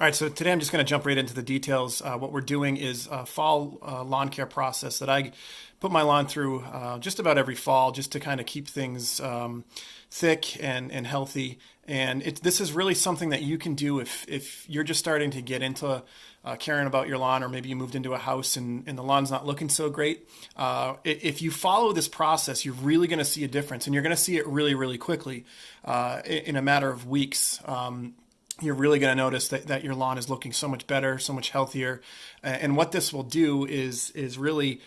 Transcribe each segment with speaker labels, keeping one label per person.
Speaker 1: All right, so today I'm just going to jump right into the details. What we're doing is a fall lawn care process that I put my lawn through just about every fall, just to kind of keep things thick and healthy. And this is really something that you can do if you're just starting to get into caring about your lawn, or maybe you moved into a house and the lawn's not looking so great. If you follow this process, you're really going to see a difference, and you're going to see it really, really quickly in a matter of weeks. You're really going to notice that your lawn is looking so much better, so much healthier. And what this will do is really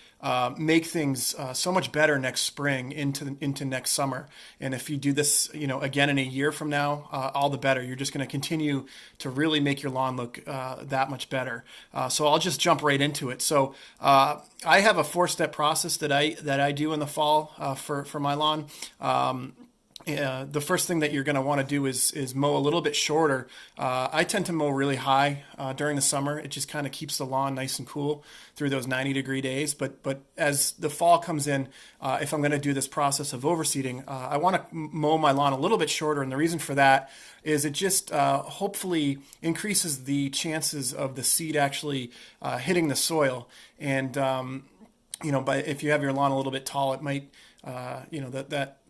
Speaker 1: make things so much better next spring into next summer. And if you do this, again in a year from now, all the better. You're just going to continue to really make your lawn look that much better. So I'll just jump right into it. So I have a 4-step process that I do in the fall for my lawn. The first thing that you're going to want to do is mow a little bit shorter. I tend to mow really high during the summer. It just kind of keeps the lawn nice and cool through those 90-degree days. But as the fall comes in, if I'm going to do this process of overseeding, I want to mow my lawn a little bit shorter. And the reason for that is it just hopefully increases the chances of the seed actually hitting the soil. And but if you have your lawn a little bit tall, it might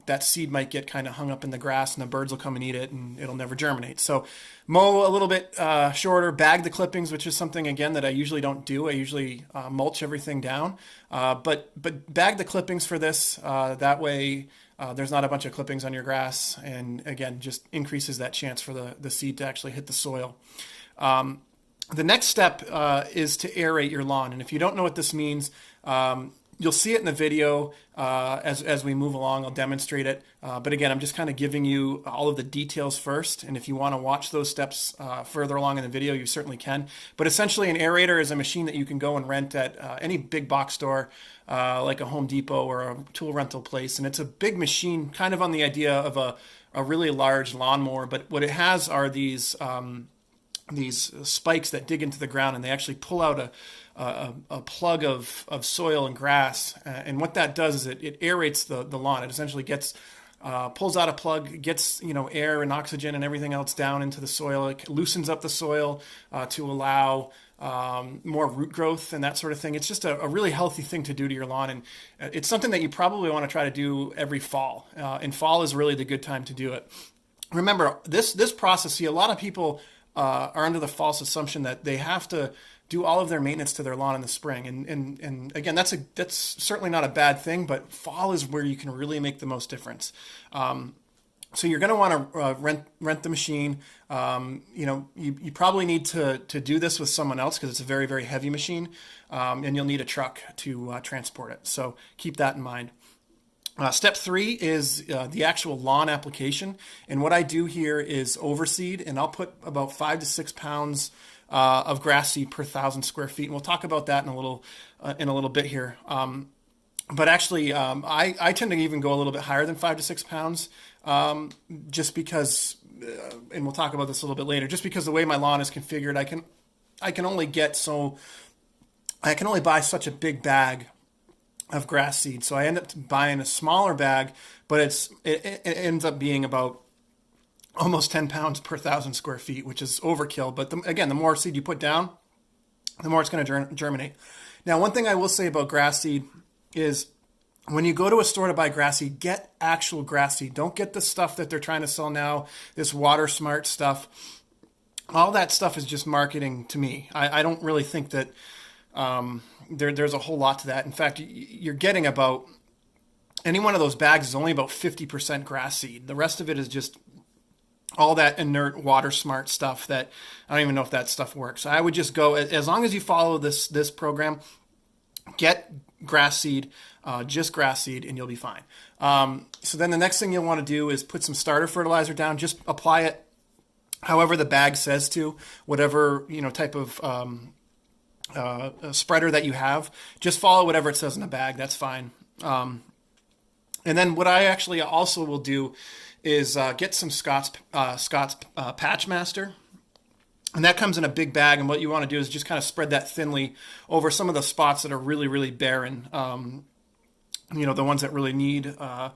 Speaker 1: that seed might get kind of hung up in the grass, and the birds will come and eat it, and it'll never germinate. So mow a little bit shorter, bag the clippings, which is something, again, that I usually don't do. I usually mulch everything down. But bag the clippings for this. That way there's not a bunch of clippings on your grass, and again, just increases that chance for the seed to actually hit the soil. The next step is to aerate your lawn. And if you don't know what this means, you'll see it in the video as we move along. I'll demonstrate it. But again, I'm just kind of giving you all of the details first. And if you want to watch those steps further along in the video, you certainly can. But essentially, an aerator is a machine that you can go and rent at any big box store, like a Home Depot or a tool rental place. And it's a big machine, kind of on the idea of a really large lawnmower. But what it has are these spikes that dig into the ground, and they actually pull out a plug of soil and grass. And what that does is it aerates the lawn. It essentially pulls out a plug, gets air and oxygen and everything else down into the soil. It loosens up the soil to allow more root growth and that sort of thing. It's just a really healthy thing to do to your lawn, and it's something that you probably want to try to do every fall. And fall is really the good time to do it. Remember, this process, see, a lot of people are under the false assumption that they have to do all of their maintenance to their lawn in the spring. And again, that's certainly not a bad thing, but fall is where you can really make the most difference. So you're going to want to rent the machine. You probably need to do this with someone else, because it's a very, very heavy machine, and you'll need a truck to transport it. So keep that in mind. Step 3 is the actual lawn application. And what I do here is overseed, and I'll put about 5 to 6 pounds of grass seed per 1,000 square feet. And we'll talk about that in a little bit here. But actually, I tend to even go a little bit higher than 5 to 6 pounds, just because, and we'll talk about this a little bit later, just because the way my lawn is configured, I can only buy such a big bag of grass seed. So I end up buying a smaller bag, but it ends up being about almost 10 pounds per 1,000 square feet, which is overkill. But again, the more seed you put down, the more it's going to germinate. Now, one thing I will say about grass seed is, when you go to a store to buy grass seed, get actual grass seed. Don't get the stuff that they're trying to sell now, this water smart stuff. All that stuff is just marketing to me. I don't really think that there's a whole lot to that. In fact, you're getting about, any one of those bags is only about 50% grass seed. The rest of it is just all that inert water smart stuff that I don't even know if that stuff works. I would just go, as long as you follow this program, get grass seed, just grass seed, and you'll be fine. So then the next thing you'll want to do is put some starter fertilizer down. Just apply it however the bag says to, whatever type of spreader that you have. Just follow whatever it says in the bag. That's fine. And then what I actually also will do is get some Scott's Patch Master. And that comes in a big bag, and what you want to do is just kind of spread that thinly over some of the spots that are really, really barren. The ones that really need a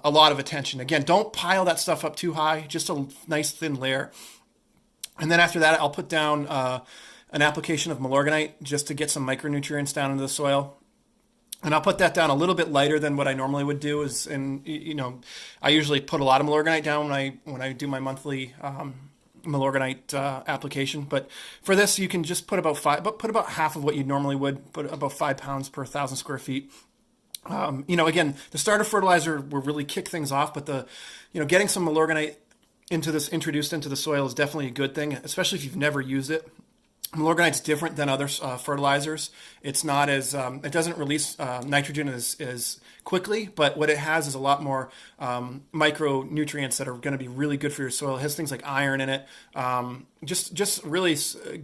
Speaker 1: lot of attention. Again, don't pile that stuff up too high, just a nice thin layer. And then after that, I'll put down an application of Milorganite just to get some micronutrients down into the soil. And I'll put that down a little bit lighter than what I normally would do. I usually put a lot of Milorganite down when I do my monthly Milorganite application. But for this, you can just put about half of what you normally would, put about 5 pounds per 1,000 square feet. Again, the starter fertilizer will really kick things off, but getting some Milorganite introduced into the soil is definitely a good thing, especially if you've never used it. Milorganite's different than other fertilizers. It's not as it doesn't release nitrogen as quickly, but what it has is a lot more micronutrients that are going to be really good for your soil. It has things like iron in it. Just really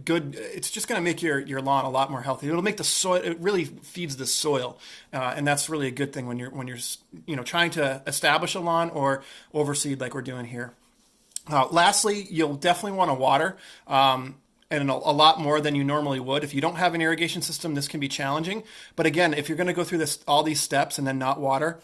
Speaker 1: good. It's just going to make your lawn a lot more healthy. It'll make the soil. It really feeds the soil, and that's really a good thing when you're trying to establish a lawn or overseed like we're doing here. Lastly, you'll definitely want to water. And a lot more than you normally would. If you don't have an irrigation system, this can be challenging. But again, if you're going to go through all these steps and then not water,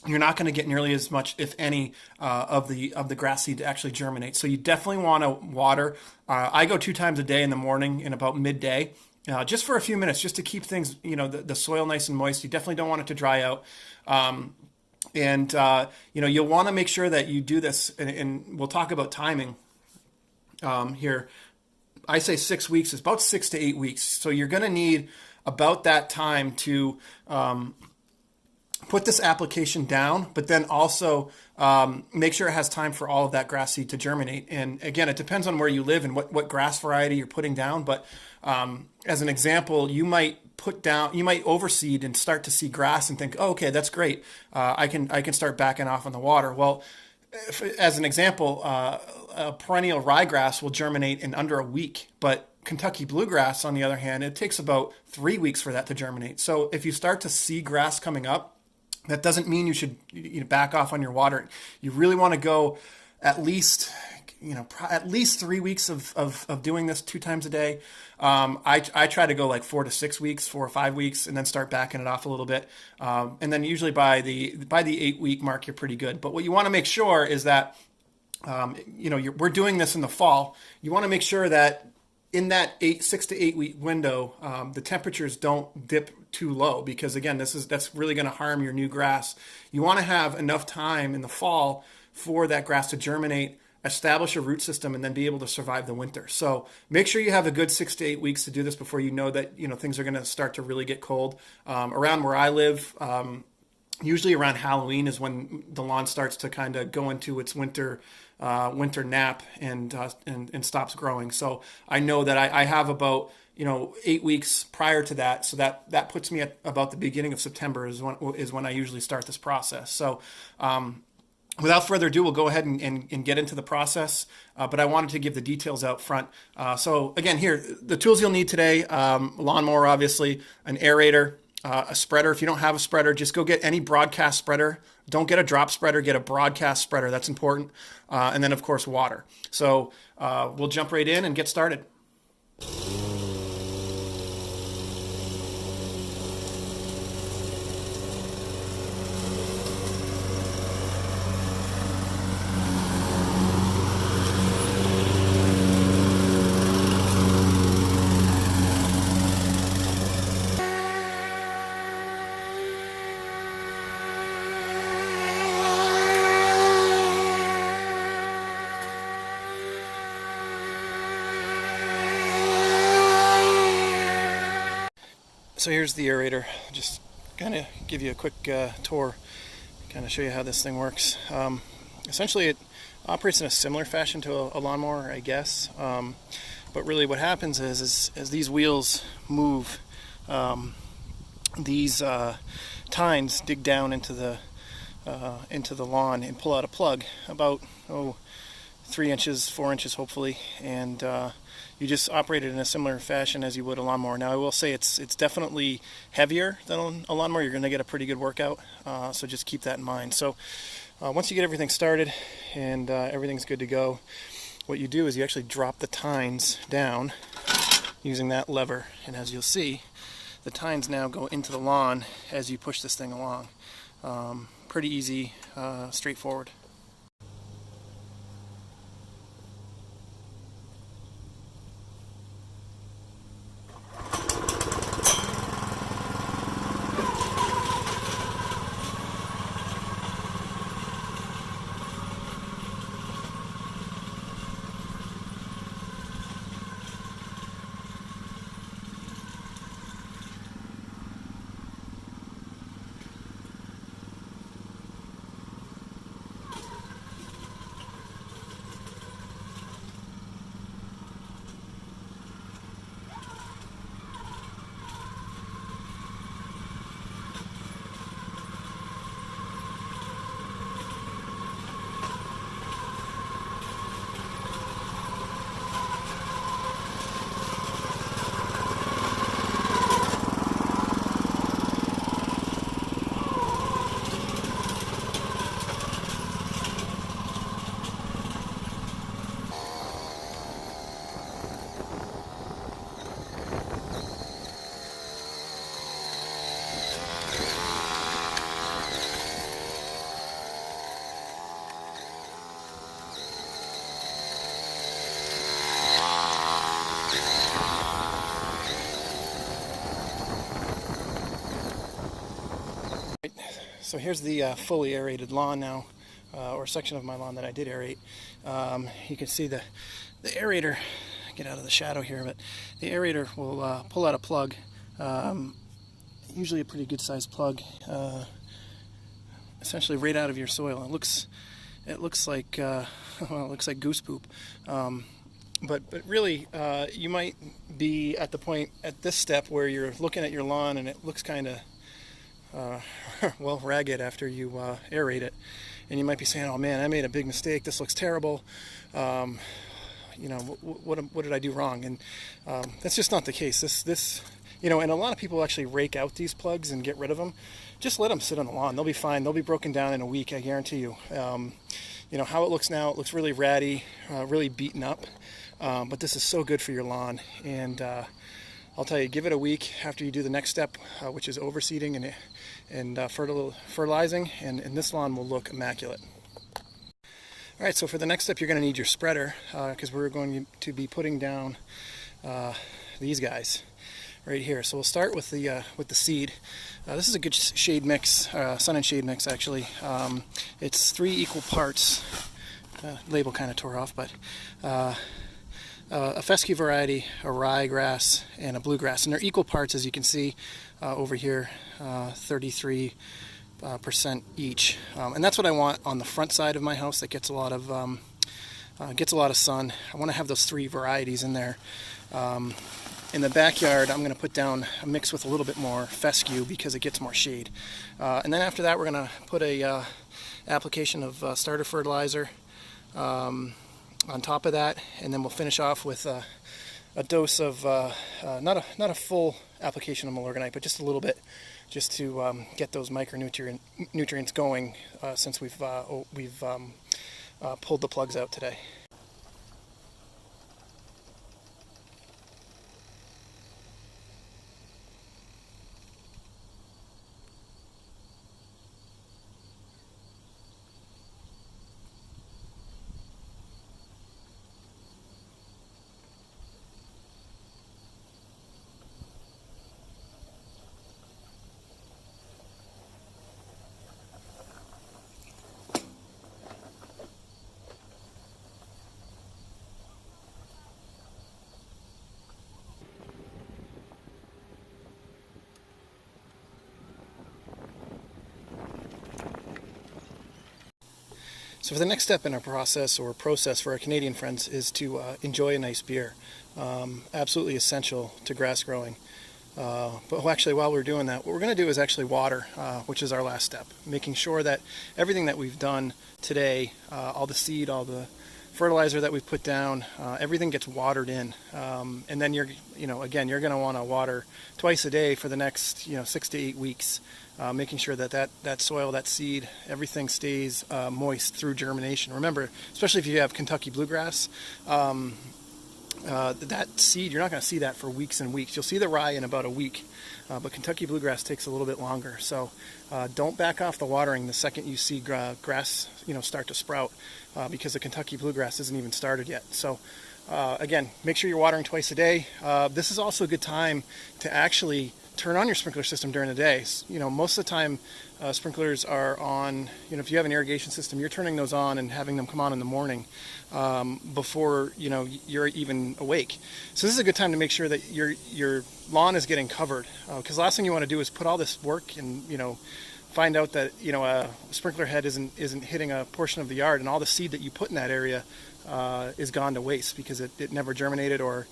Speaker 1: you're not going to get nearly as much, if any, of the grass seed to actually germinate. So you definitely want to water. I go 2 times a day in the morning and about midday, just for a few minutes, just to keep things, the soil nice and moist. You definitely don't want it to dry out. You'll want to make sure that you do this, and we'll talk about timing here. I say 6 weeks. It's about 6 to 8 weeks. So you're going to need about that time to put this application down, but then also make sure it has time for all of that grass seed to germinate. And again, it depends on where you live and what grass variety you're putting down. But as an example, you might overseed and start to see grass and think, oh, okay, that's great. I can start backing off on the water. Well, as an example, a perennial ryegrass will germinate in under a week, but Kentucky bluegrass, on the other hand, it takes about 3 weeks for that to germinate. So if you start to see grass coming up, that doesn't mean you should back off on your water. You really want to go at least 3 weeks of doing this 2 times a day. I try to go like 4 to 6 weeks, 4 or 5 weeks, and then start backing it off a little bit. And then usually by the 8-week mark, you're pretty good. But what you want to make sure is that, we're doing this in the fall. You want to make sure that in that 6 to 8 week window, the temperatures don't dip too low, because again, that's really going to harm your new grass. You want to have enough time in the fall for that grass to germinate, establish a root system, and then be able to survive the winter. So make sure you have a good 6 to 8 weeks to do this before you know that things are going to start to really get cold. Around where I live, usually around Halloween is when the lawn starts to kind of go into its winter nap and stops growing. So I know that I have about 8 weeks prior to that, so that puts me at about the beginning of September is when I usually start this process. So without further ado, we'll go ahead and get into the process, but I wanted to give the details out front. So again, here, the tools you'll need today, lawnmower, obviously, an aerator, a spreader. If you don't have a spreader, just go get any broadcast spreader. Don't get a drop spreader, get a broadcast spreader. That's important. And then, of course, water. So we'll jump right in and get started. So here's the aerator. Just kind of give you a quick tour, kind of show you how this thing works. Essentially, it operates in a similar fashion to a lawnmower, I guess. But really, what happens is as these wheels move, these tines dig down into the lawn and pull out a plug about 3 inches, 4 inches, hopefully, and you just operate it in a similar fashion as you would a lawnmower. Now, I will say it's definitely heavier than a lawnmower. You're going to get a pretty good workout, so just keep that in mind. So once you get everything started and everything's good to go, what you do is you actually drop the tines down using that lever, and as you'll see, the tines now go into the lawn as you push this thing along. Pretty easy, straightforward. So here's the fully aerated lawn now, or section of my lawn that I did aerate. You can see the aerator, get out of the shadow here, but the aerator will pull out a plug, usually a pretty good sized plug, essentially right out of your soil. It looks like well, it looks like goose poop. But really, you might be at the point at this step where you're looking at your lawn and it looks kind of well, ragged after you aerate it, and you might be saying, "Oh man, I made a big mistake. This looks terrible. You know, what did I do wrong?" And that's just not the case. This, you know, and a lot of people actually rake out these plugs and get rid of them. Just let them sit on the lawn. They'll be fine. They'll be broken down in a week, I guarantee you. You know how it looks now. It looks really ratty, really beaten up. But this is so good for your lawn, and I'll tell you, give it a week after you do the next step, which is overseeding and fertilizing, and this lawn will look immaculate. All right, so for the next step, you're going to need your spreader, because we're going to be putting down these guys right here. So we'll start with the seed. This is a good shade mix, sun and shade mix actually. It's 3 equal parts. Label kind of tore off, but a fescue variety, a ryegrass, and a bluegrass, and they're equal parts, as you can see over here, 33% each, and that's what I want on the front side of my house. That gets a lot of sun. I want to have those 3 varieties in there. In the backyard, I'm going to put down a mix with a little bit more fescue because it gets more shade, and then after that, we're going to put a application of starter fertilizer on top of that, and then we'll finish off with a dose of not a full application of Milorganite, but just a little bit, just to get those micronutrients going, since we've pulled the plugs out today. So for the next step in our process for our Canadian friends is to enjoy a nice beer. Absolutely essential to grass growing. But actually, while we're doing that, what we're going to do is actually water, which is our last step. Making sure that everything that we've done today, all the seed, all the fertilizer that we've put down, everything gets watered in. And then you're going to want to water twice a day for the next 6 to 8 weeks. Making sure that soil, that seed, everything stays moist through germination. Remember, especially if you have Kentucky bluegrass, that seed, you're not going to see that for weeks and weeks. You'll see the rye in about a week, but Kentucky bluegrass takes a little bit longer. So don't back off the watering the second you see grass start to sprout, because the Kentucky bluegrass isn't even started yet. So again, make sure you're watering twice a day. This is also a good time to actually turn on your sprinkler system during the day. Most of the time sprinklers are on, if you have an irrigation system, you're turning those on and having them come on in the morning before you're even awake. So this is a good time to make sure that your lawn is getting covered, because the last thing you want to do is put all this work and find out that a sprinkler head isn't hitting a portion of the yard, and all the seed that you put in that area is gone to waste because it never germinated, or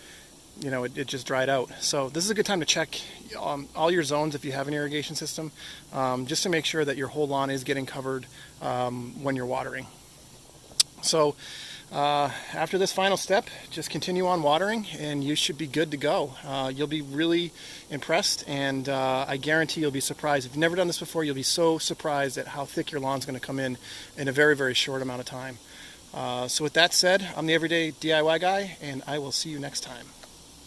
Speaker 1: it just dried out. So this is a good time to check all your zones if you have an irrigation system, just to make sure that your whole lawn is getting covered when you're watering. So after this final step, just continue on watering and you should be good to go. You'll be really impressed, and I guarantee you'll be surprised. If you've never done this before, you'll be so surprised at how thick your lawn's going to come in a very, very short amount of time. So with that said, I'm the Everyday DIY Guy, and I will see you next time.